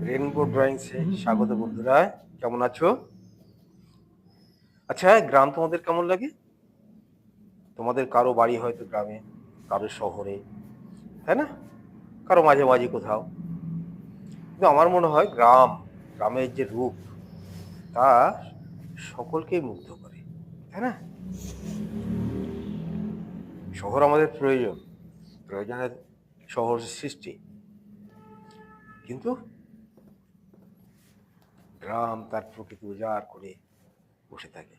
Rainbow ড্রয়িংসে স্বাগত বন্ধুরা। কেমন আছো? আচ্ছা, গ্রাম তোমাদের কেমন লাগে? তোমাদের কারো বাড়ি হয়তো গ্রামে, কারো শহরে, তাই না? কারো মাঝে মাঝে কোথাও। কিন্তু আমার মনে হয় গ্রামের যে রূপ, তা সকলকেই মুগ্ধ করে, তাই না? শহর আমাদের প্রয়োজনের শহর সৃষ্টি, কিন্তু গ্রাম তার প্রকৃতি উজাড় করে বসে থাকে।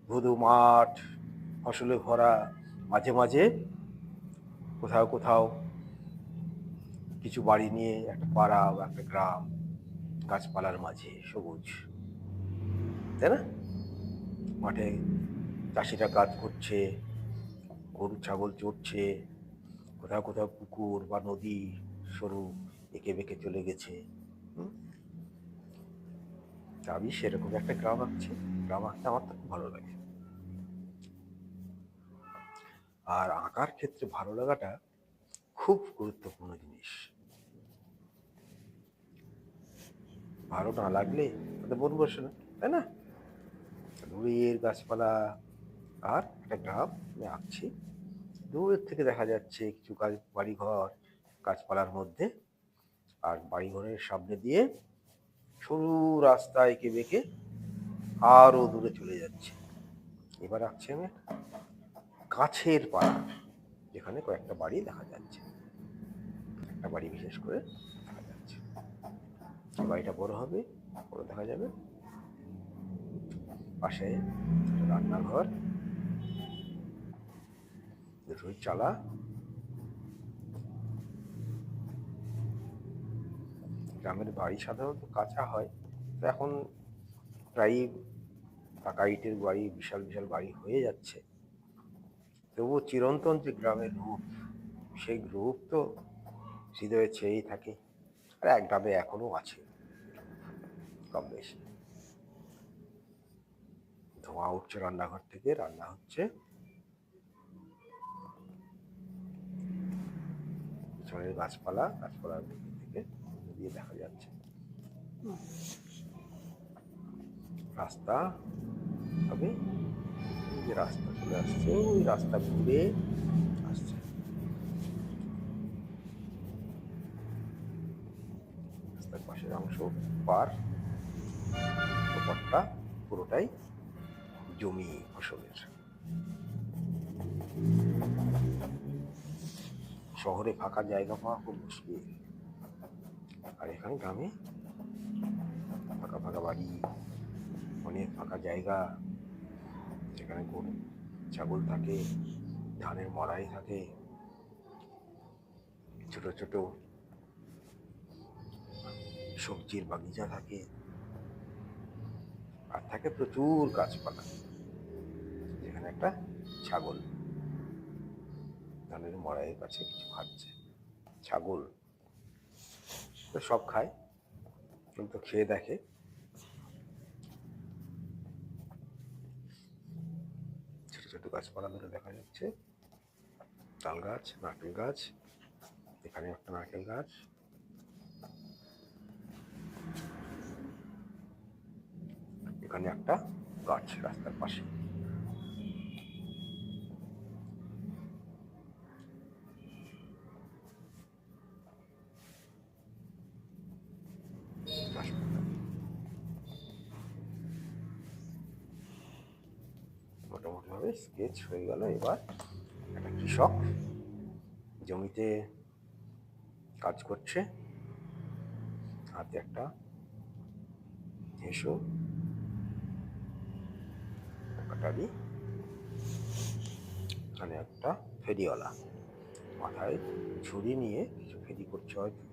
ধুধু মাঠ, ফসলে ভরা, মাঝে মাঝে কোথাও কোথাও কিছু বাড়ি নিয়ে একটা পাড়া বা একটা গ্রাম, গাছপালার মাঝে সবুজ, তাই না? মাঠে চাষিরা কাজ করছে, গরু ছাগল চড়ছে, কোথাও কোথাও পুকুর বা নদী সরু এঁকে বেঁকে চলে গেছে। হুম? তা আমি সেরকম একটা গ্রাম আঁকছি। গ্রাম আঁকতে আমার তো খুব ভালো লাগে। আর আঁকার ক্ষেত্রে ভালো লাগাটা খুব গুরুত্বপূর্ণ জিনিস। ভালো না লাগলে তাতে মন বসে না, তাই না? দূরের গাছপালা আর একটা গ্রাম আমি আঁকছি। দূরের থেকে দেখা যাচ্ছে কিছু বাড়িঘর গাছপালার মধ্যে, আর বাড়িঘরের সামনে দিয়ে সরু রাস্তা এঁকে বেঁকে আরো দূরে চলে যাচ্ছে। এবার আঁকছি আমি গাছের পাড়া, যেখানে কয়েকটা বাড়ি দেখা যাচ্ছে, একটা বাড়ি বিশেষ করে দেখা যাচ্ছে। বাড়িটা বড় হবে, বড় দেখা যাবে। পাশে রান্নাঘর, দুটোই চালা। গ্রামের বাড়ি সাধারণত কাঁচা হয়, তো এখন প্রায়ই পাকা ইটের বাড়ি, বিশাল বিশাল বাড়ি হয়ে যাচ্ছে। তবুও চিরন্তন যে গ্রামের রূপ, সেই রূপ তো হৃদয়ে ছেয়েই থাকে। আর এক গ্রামে এখনো আছে কম বেশি। ধোঁয়া উঠছে রান্নাঘর থেকে, রান্না হচ্ছে, পিছনের গাছপালার মধ্যে থেকে দিয়ে দেখা যাচ্ছে। রাস্তা হবে, যে রাস্তা চলে আসছে, ওই রাস্তা ঘুরে আসছে। রাস্তার পাশের অংশ পার, ওপারটা পুরোটাই জমি ফসলের। শহরে ফাঁকা জায়গা পাওয়া খুব মুশকিল, আর এখানে গ্রামে ফাঁকা ফাঁকা বাড়ি, অনেক ফাঁকা জায়গা, যেখানে গরু ছাগল থাকে, ধানের মড়াই থাকে, ছোট ছোট সবজির বাগিচা থাকে, আর থাকে প্রচুর গাছপালা, যেখানে একটা ছাগল ধানের মড়াইয়ের কাছে কিছু খাচ্ছে। ছাগল তো সব খায়, কিন্তু খেয়ে দেখে। ছোট ছোট গাছপালা ধরে দেখা যাচ্ছে, তাল গাছ, নারকেল গাছ, এখানে একটা নারকেল গাছ, এখানে একটা গাছ রাস্তার পাশে। মোটামুটি ভাবে স্কেচ হয়ে গেল। এবার একটা কৃষক জমিতে কাজ করছে, হাতে একটা হেঁসো, কাটারি, এখানে একটা ফেরিওয়ালা মাথায় ঝুড়ি নিয়ে কিছু ফেরি করছে হয়তো।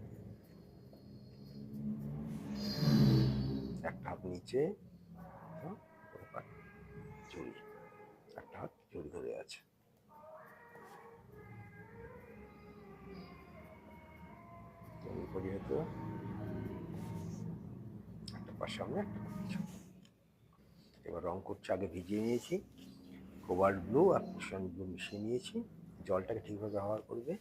একটা হাত নিচে, ঝুড়ি, একটা হাত ঝুড়ি ধরে আছে। যেহেতু একটা পাশ সামনে, একটা পিছনে। এবার রং করছে, আগে ভিজিয়ে নিয়েছি, কোবাল্ট ব্লু আর কুশন ব্লু মিশিয়ে নিয়েছি। জলটাকে ঠিকভাবে ব্যবহার করবে,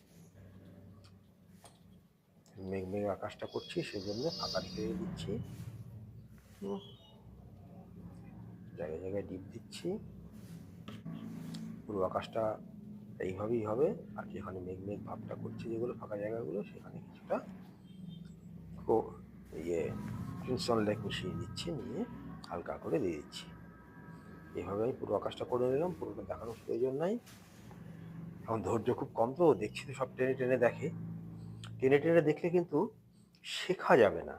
মেঘ মেঘ আকাশটা করছি, সেই জন্য ফাঁকা রেখে দিচ্ছি। জায়গায় জায়গায় ডিপ দিচ্ছি। পুরো আকাশটা এইভাবেই হবে। আর যেখানে মেঘ মেঘ ভাবটা করছে, যেগুলো ফাঁকা জায়গাগুলো, সেখানে কিছুটা ক্রিমসন লেক মিশিয়ে দিচ্ছি, নিয়ে হালকা করে দিয়ে দিচ্ছি। এইভাবে আমি পুরো আকাশটা করে নিলাম, পুরোটা দেখানোর প্রয়োজন নাই। এখন ধৈর্য খুব কম, তো দেখছি তো সব টেনে টেনে দেখে। টেনে টেনে দেখলে কিন্তু শেখা যাবে না।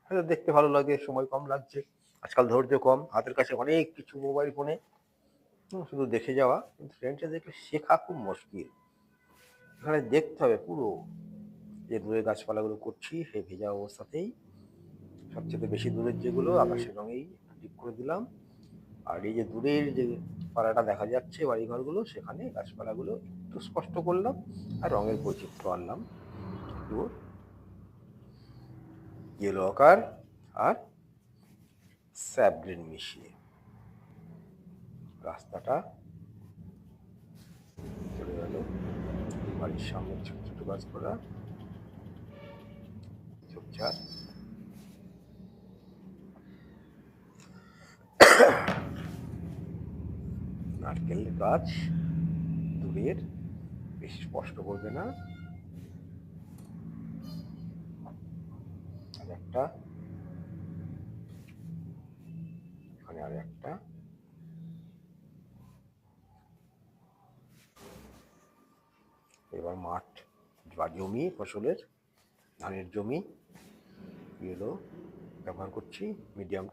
হয়তো দেখতে ভালো লাগে, সময় কম লাগছে, আজকাল ধৈর্য কম, হাতের কাছে অনেক কিছু মোবাইল ফোনে, শুধু দেখে যাওয়া। কিন্তু টেনে দেখলে শেখা খুব মুশকিল। এখানে দেখতে হবে পুরো, যে দূরের গাছপালাগুলো করছি সেই ভেজা অবস্থাতেই, সবচেয়ে বেশি দূরের যেগুলো আকাশের রঙেই ডিপ করে দিলাম। আর এই যে দূরের যে পাড়াটা দেখা যাচ্ছে বাড়িঘরগুলো, সেখানে গাছপালাগুলো একটু স্পষ্ট করলাম আর রঙের বৈচিত্র্য আনলাম, একটু ইয়েলো আকার আর স্যাপ গ্রিন মিশিয়ে। রাস্তাটা চলে গেল বাড়ির সামনে, ছোট ছোট গাছপালা, ঝোপঝাড়, নারকেল গাছ দূরের, বেশি স্পষ্ট করবে না। আর একটা, এখানে আর একটা। এবার মাঠ বা জমি, ফসলের ধানের জমি, ইয়েলো ব্যবহার করছি, মিডিয়াম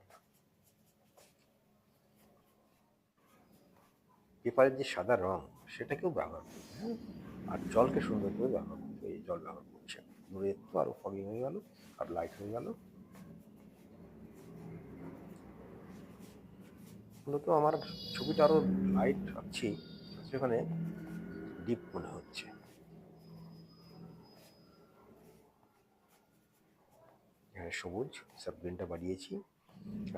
পেপারের যে সাদা রং, সেটাকেও ব্যবহার করবে। হ্যাঁ, আর জলকে সুন্দর করে ব্যবহার করবে। এই জল ব্যবহার করছে, দূরে তো আরো ফগি হয়ে গেল আর লাইট হয়ে গেল। মূলত আমার ছবিটা আরো লাইট পাচ্ছি, সেখানে ডিপ মনে হচ্ছে। এখানে সবুজ সাবগ্রিনটা বাড়িয়েছি,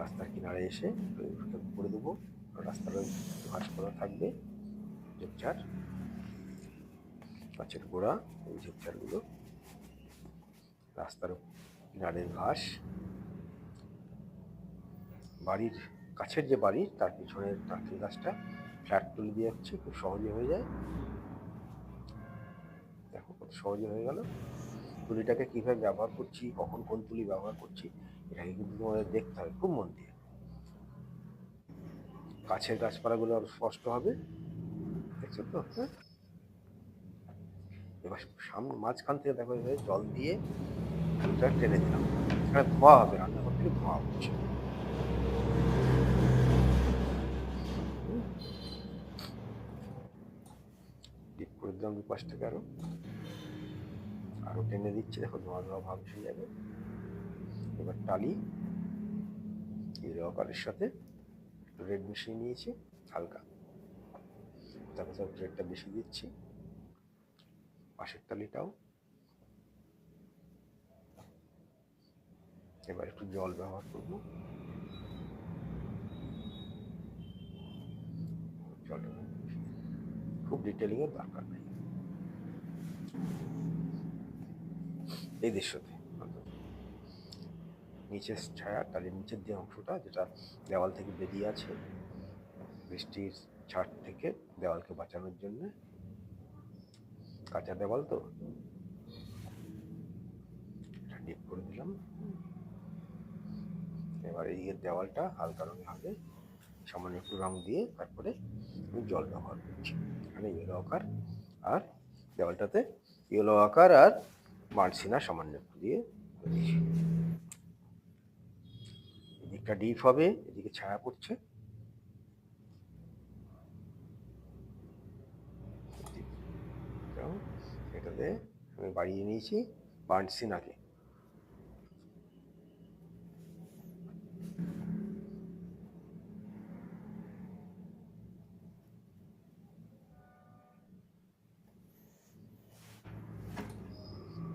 রাস্তার কিনারে এসে করে দেবো। রাস্তার ঘাসপালা থাকবে, ঝোপঝাড়, গাছের গোড়া, এই ঝোপঝাড়গুলো, রাস্তার কিনারের ঘাস, বাড়ির কাছের যে বাড়ি তার পিছনের নারকেল গাছটা ফ্ল্যাট তুলে দিয়ে যাচ্ছে, খুব সহজে হয়ে যায়। দেখো কত সহজে হয়ে গেল। তুলিটাকে কীভাবে ব্যবহার করছি, কখন কোন তুলি ব্যবহার করছি, এটাকে কিন্তু তোমাদের দেখতে হবে খুব মন দিয়ে। কাছের গাছপালাগুলো আরো স্পষ্ট হবে, দেখছো তো? হ্যাঁ, এবার সামনে মাঝখান থেকে দেখো এভাবে জল দিয়ে তুলিটা টেনে দিলাম। এখানে ধোয়া হবে, রান্নাঘর থেকে ধোয়া হচ্ছে। ডিপ করে দিলাম দুই পাশটাকে, আরো আরো টেনে দিচ্ছি, দেখো ধোয়া ধোয়া ভাব এসে যাবে। এবার টালি ইয়েলো আকারের সাথে একটু রেড মিশিয়ে নিয়েছি, হালকা, কোথাও কোথাও রেডটা বেশি দিচ্ছি। পাশের টালিটাও। এবার একটু জল ব্যবহার করব, জলটা খুব ডিটেলিং এর দরকার নেই এই দৃশ্যতে। নিচের ছায়া, টালির নিচের যে অংশটা, যেটা দেওয়াল থেকে বেরিয়ে আছে, বৃষ্টির ছাট থেকে দেওয়ালকে বাঁচানোর জন্য, কাঁচা দেওয়াল তো, এটা ডিপ করে দিলাম। এবার এই দেওয়ালটা হালকা রঙে হবে, সামান্য একটু রং দিয়ে তারপরে আমি জল ব্যবহার করছি। এখানে ইয়েলো আকার, আর দেওয়ালটাতে ইয়েলো আকার আর মার্সিনা সামান্য একটু দিয়ে দিয়েছি। এদিকটা ডিপ হবে, এদিকে ছায়া পড়ছে। এটাতে আমি বাড়িয়ে নিয়েছি মার্সিনাকে।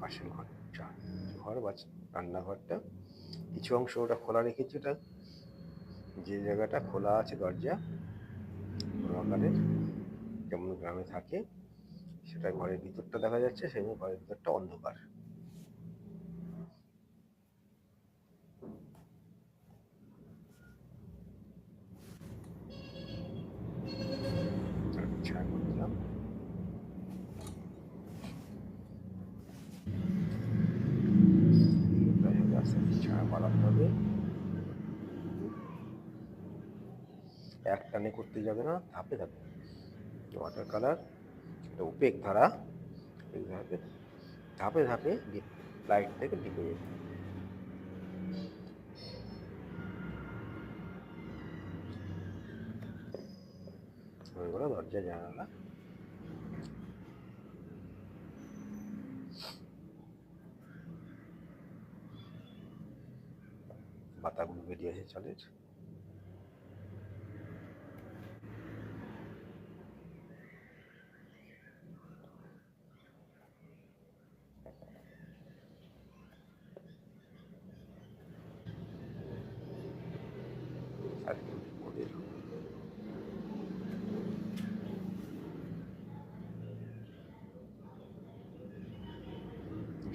পাশের ঘর বা রান্নাঘরটা কিছু অংশ ওটা খোলা রেখেছি, ওটা যে জায়গাটা খোলা আছে দরজা আকারের, যেমন গ্রামে থাকে, সেটা ঘরের ভিতরটা দেখা যাচ্ছে, সেই ঘরের ভিতরটা অন্ধকার। আস্তে আস্তে ছায়া বাড়াতে হবে, এক টানে করতে যাবে না, ধাপে ধাপে। ওয়াটার কালার এটা ওপেক ধারা, ধাপে ধাপে ধাপে লাইট থেকে ডিপে যেতে হবে। ওইগুলো দরজা জানালা, পাতাগুলো বেরিয়ে আসে চালের। আর করে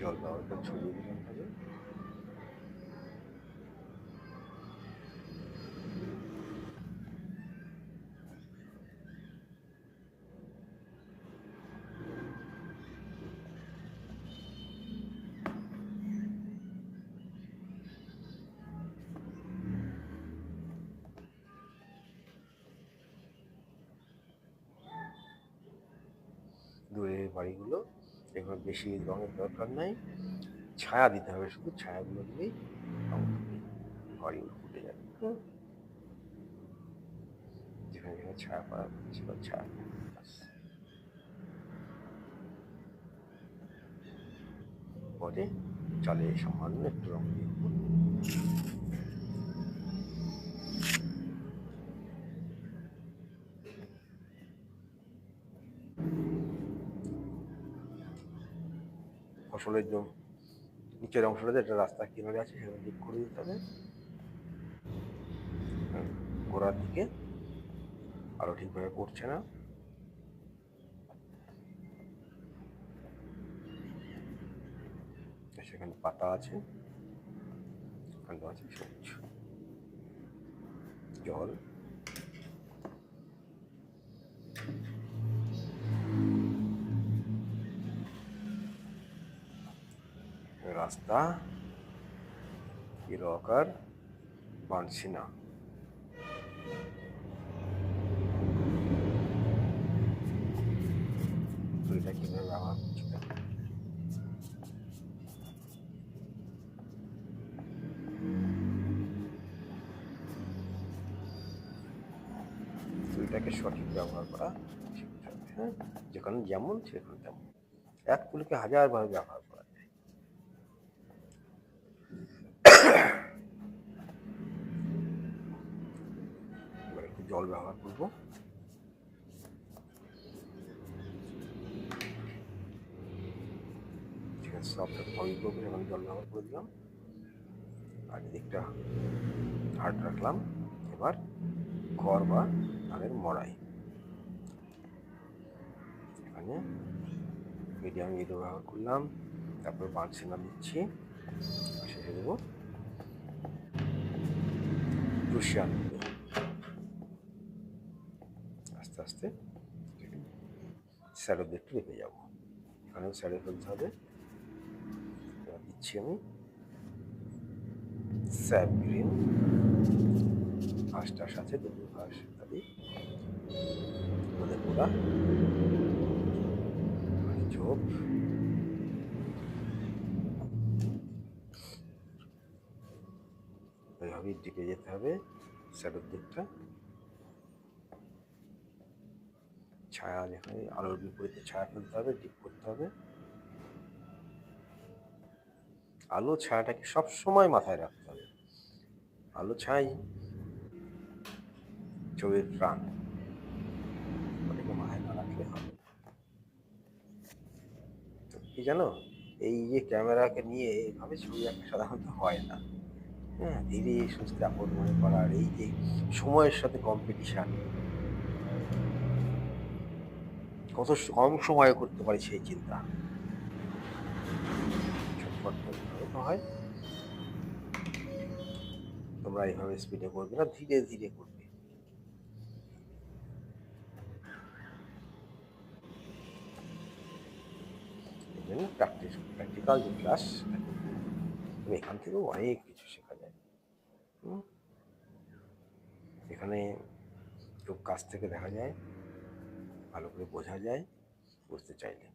জল ব্যবহার করে ছড়িয়ে দিলাম হবে। দূরের বাড়িগুলো এগুলো বেশি রঙের দরকার নাই, ছায়া দিতে হবে, শুধু ছায়াগুলো দিলেই বাড়িগুলো ফুটে যাবে। যেখানে যেখানে ছায়া পাওয়া যাচ্ছে বা ছায়া, পরে চালে সামান্য একটু রঙ দিয়ে ফসলের জন্য নিচের অংশটা যেটা রাস্তার কিনারে আছে সেটা ডিপ করে দিতে হবে, গোড়ার দিকে আরো ঠিকভাবে পড়ছে না। সেখানে পাতা আছে, এখানে আছে সবুজ জল, রাস্তা এরকার বানছি না। তো এটা কিভাবে ব্যবহার করছি, এটাকে সঠিক ব্যবহার করা শিখতে হবে। হ্যাঁ, যেখানে যেমন সেখানে তেমন, এক তুলিকে হাজারভাবে ব্যবহার করা যায়। এবার একটু জল ব্যবহার করবো, যেখানে সবটাকে ফল করবো সেখানে জল ব্যবহার করে দিলাম, আর এদিকটা হার্ড রাখলাম। এবার খড় বা ধানের মড়াই, এখানে মিডিয়াম ইয়েলো ব্যবহার করলাম, তারপর বানসিনা দিচ্ছি, শেষে দেবো রুশিয়ান। আস্তে আস্তে স্যালো দিয়ে একটু রেখে যাবো, এখানেও স্যালো ফেলতে হবে। এবার দিচ্ছি আমি স্যাপ গ্রিন, ঘাসটার সাথে দুটো ঘাস ইত্যাদি, গোড়া ঝোপ, ওইভাবেই ডিপে যেতে হবে স্যালোর দিকটা। ছায়া যেখানে আলোর বিপরীতে ছায়া ফেলতে হবে, ডিপ করতে হবে। আলো ছায়াটাকে সবসময় মাথায় রাখতে হবে, আলো ছাই ছবির প্রাণ, ওটাকে মাথায় না রাখলে হবে। তো কি জানো, এই যে ক্যামেরাকে নিয়ে এভাবে ছবি আঁকা সাধারণত হয় না। হ্যাঁ, ধীরে সুস্থে আপন মনে করার এই যে সময়ের সাথে কম্পিটিশান, কত কম সময়ে করতে পারি সেই চিন্তা, ছটফট তো হয়। তোমরা এইভাবে স্পিডে করবে না, ধীরে ধীরে করবে। প্র্যাকটিক্যাল যে ক্লাস এখান থেকেও অনেক কিছু শেখা যায়। এখানে খুব কাছ থেকে দেখা যায়, ভালো করে বোঝা যায় বুঝতে চাইলে।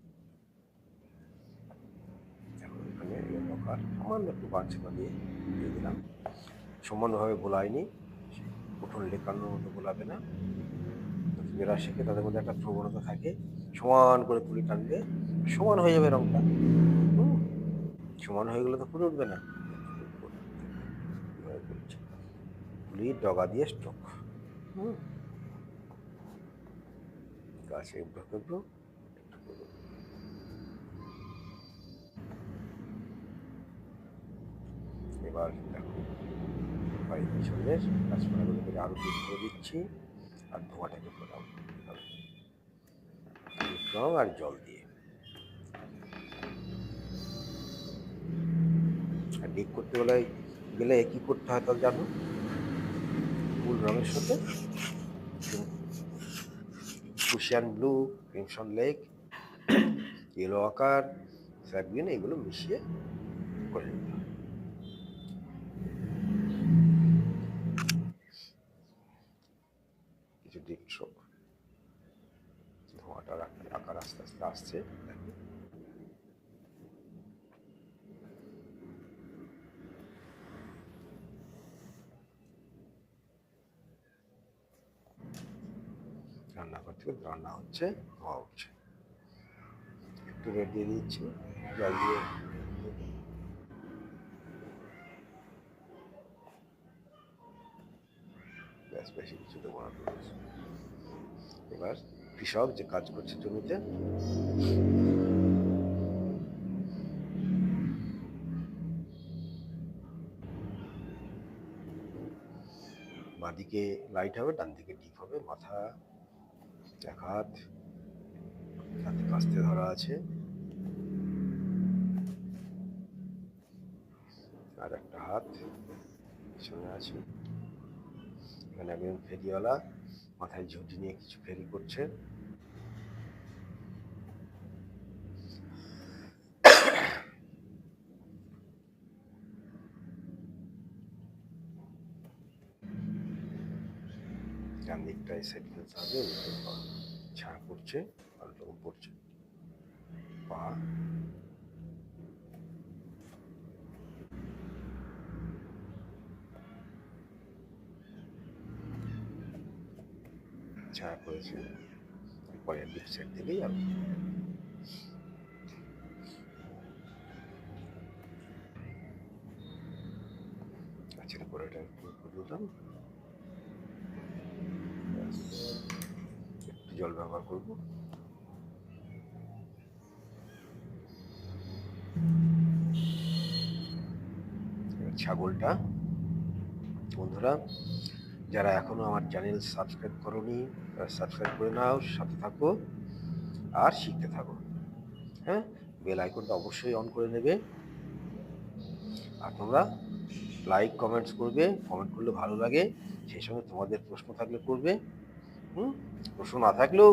এখন এখানে লকার সামান্য একটু বাঁচা দিয়ে দিলাম, সমানভাবে বোলায়নি, উঠোন লেখানোর মতো বোলাবে না। যারা শেখে তাদের মধ্যে একটা প্রবণতা থাকে, সমান করে তুলি টানলে সমান হয়ে যাবে রংটা। সমান হয়ে গেলে তো ফুটে উঠবে না। তুলির ডগা দিয়ে স্ট্রোক, গাছে এবড়ো খেবড়ো একটু করবো। এবার দেখো বাড়ির পিছনের গাছপালাগুলোকে আরো বের করে দিচ্ছি আর ধোঁয়াটাকে ফোটাবো রং আর জল দিয়ে। আর ডিপ করতে গেলে কি করতে হয় তাহলে জানো? ফুল রঙের সাথে ক্রুশিয়ান ব্লু, ক্রিমসন লেক, ইয়েলো আকার, স্যাপ গ্রিন এগুলো মিশিয়ে করে নিতে হয়। কিছু ডিপ স্ট্রোক, ধোঁয়াটার আকার আস্তে আস্তে আসছে। রান্নাঘর থেকে রান্না হচ্ছে, ধোঁয়া উঠছে। একটু রেড দিয়ে দিচ্ছি, জল দিয়ে ব্যাস, বেশি কিছু দেবো না। এবার কৃষক যে কাজ করছে জমিতে, বাঁদিকে লাইট হবে, ডান দিকে ডিপ হবে, মাথা এক হাত হাতে কাস্তে ধরা আছে, আর একটা হাত পিছনে আছে। এখানে একজন ফেরিওয়ালা মাথায় ঝুঁটি নিয়ে কিছু ফেরি করছে। ডান দিকটায় সেট ফেলতে হবে, ছায়া পড়ছে, ভালো রকম পড়ছে। পা ছায়া পড়েছে, পরের দিক সাইড থেকেই আর গাছের উপরে এটা একটু দিলাম, একটু জল ব্যবহার করবো। ছাগলটা, বন্ধুরা যারা এখনো আমার চ্যানেল সাবস্ক্রাইব করোনি তারা সাবস্ক্রাইব করে নাও, সাথে থাকো আর শিখতে থাকো। হ্যাঁ, বেল আইকনটা অবশ্যই অন করে নেবে। আর তোমরা লাইক কমেন্টস করবে, কমেন্ট করলে ভালো লাগে। সেই সঙ্গে তোমাদের প্রশ্ন থাকলে করবে, প্রশ্ন না থাকলেও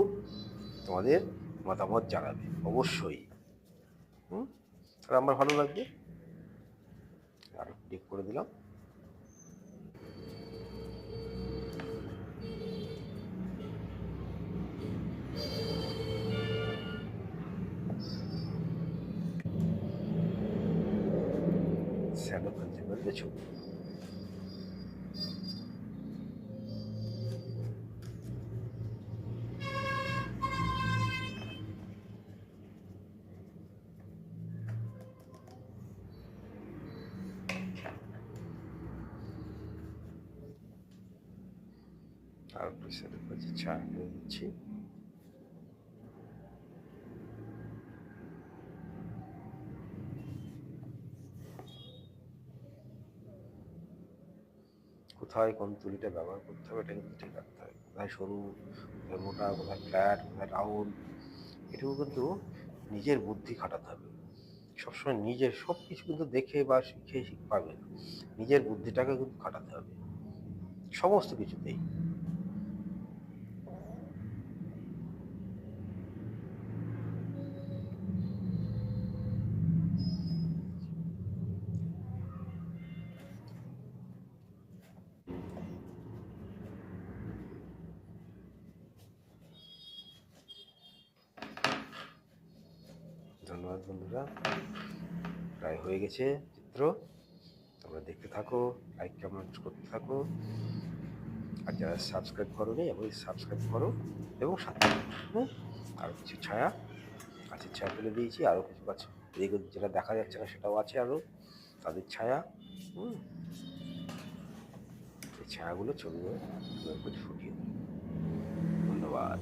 তোমাদের মতামত জানাবে অবশ্যই। আর আমার ভালো লাগবে। আর ডিপ করে দিলাম। শ্যাডো ফেলতে ফেলতে ছবি আর একটু শ্যাডো ফেলছি, ছায়া করে দিচ্ছি। কোথায় কোন তুলিটা ব্যবহার করতে হবে এটা কিন্তু ঠিক রাখতে হবে। কোথায় সরু, কোথায় মোটা, কোথায় ফ্ল্যাট, কোথায় রাউন্ড, এটুকু কিন্তু নিজের বুদ্ধি খাটাতে হবে। সবসময় নিজের সব কিছু কিন্তু দেখে বা শিখে পাবে না, নিজের বুদ্ধিটাকে কিন্তু খাটাতে হবে সমস্ত কিছুতেই। ধন্যবাদ বন্ধুরা, প্রায় হয়ে গেছে চিত্র। তোমরা দেখতে থাকো, লাইক কমেন্ট করতে থাকো, আর যারা সাবস্ক্রাইব করোনি এবং সাবস্ক্রাইব করো, এবং সাথে আরও কিছু ছায়া গাছের ছায়া তুলে দিয়েছি, আরও কিছু গাছ এদিকে যেটা দেখা যাচ্ছে না সেটাও আছে, আরও তাদের ছায়া। এই ছায়াগুলো ছবিগুলো ফুটিয়ে। ধন্যবাদ।